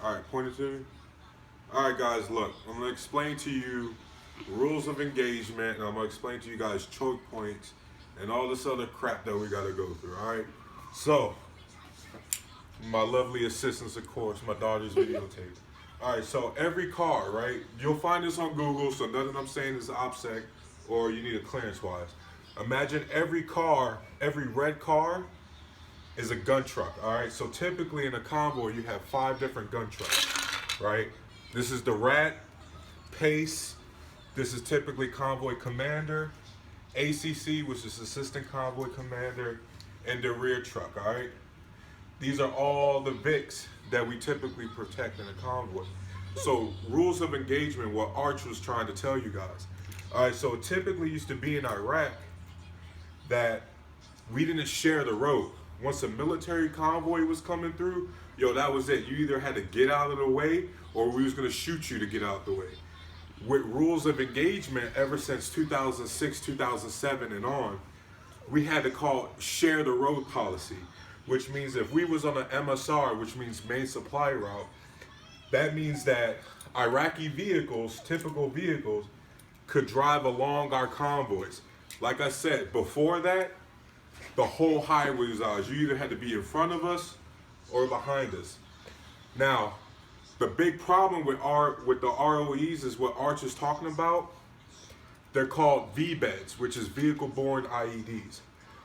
All right, point it to me. All right, guys, look, I'm gonna explain to you rules of engagement, and I'm gonna explain to you guys choke points and all this other crap that we gotta go through. All right. So, my lovely assistants, of course, my daughter's videotape. All right, so every car, right? You'll find this on Google, so nothing I'm saying is OPSEC or you need a clearance wise. Imagine every car, every red car is a gun truck, all right? So typically in a convoy, you have 5 different gun trucks, right? This is the RAT, PACE, this is typically convoy commander, ACC, which is assistant convoy commander, and the rear truck, all right? These are all the VICs that we typically protect in a convoy. So rules of engagement, what Arch was trying to tell you guys. All right, so it typically used to be in Iraq that we didn't share the road. Once a military convoy was coming through, yo, that was it. You either had to get out of the way or we was gonna shoot you to get out the way. With rules of engagement, ever since 2006, 2007 and on, we had to call share the road policy, which means if we was on an MSR, which means main supply route, that means that Iraqi vehicles, typical vehicles, could drive along our convoys. Like I said, before that, the whole highway was ours. You either had to be in front of us or behind us. Now, the big problem with the ROEs is what Arch is talking about. They're called VBEDs, which is vehicle-borne IEDs.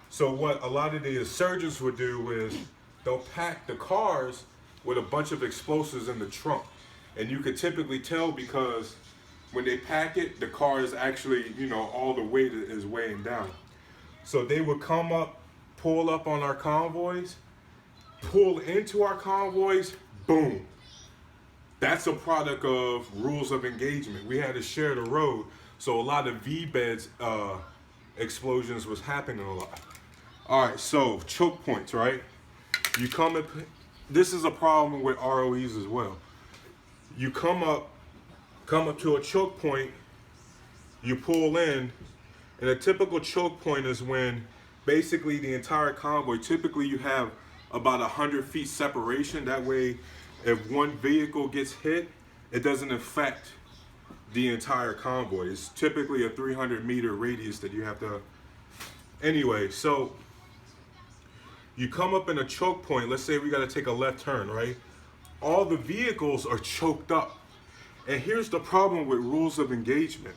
So what a lot of the insurgents would do is they'll pack the cars with a bunch of explosives in the trunk. And you could typically tell because when they pack it, the car is actually, all the weight is weighing down. So they would come up, pull up on our convoys, pull into our convoys, boom. That's a product of rules of engagement. We had to share the road. So a lot of VBEDs explosions was happening a lot. All right, so choke points, right? You come up, this is a problem with ROEs as well. You come up to a choke point, you pull in, and a typical choke point is when basically the entire convoy, typically you have about 100 feet separation. That way, if one vehicle gets hit, it doesn't affect the entire convoy. It's typically a 300-meter radius that you have to, anyway, so you come up in a choke point. Let's say we got to take a left turn, right? All the vehicles are choked up. And here's the problem with rules of engagement.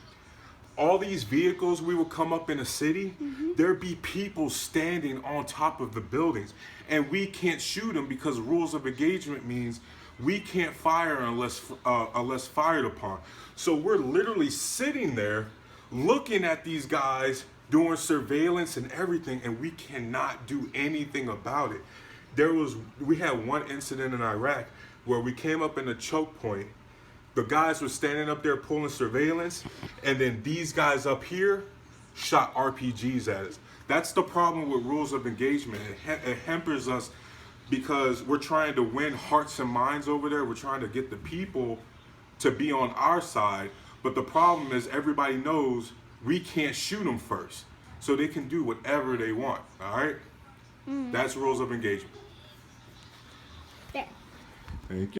All these vehicles, we will come up in a city, there'd be people standing on top of the buildings. And we can't shoot them because rules of engagement means we can't fire unless fired upon. So we're literally sitting there looking at these guys doing surveillance and everything, and we cannot do anything about it. We had one incident in Iraq where we came up in a choke point. The guys were standing up there pulling surveillance, and then these guys up here shot RPGs at us. That's the problem with rules of engagement. It hampers us because we're trying to win hearts and minds over there. We're trying to get the people to be on our side, but the problem is everybody knows we can't shoot them first, so they can do whatever they want, all right? That's rules of engagement. There. Thank you.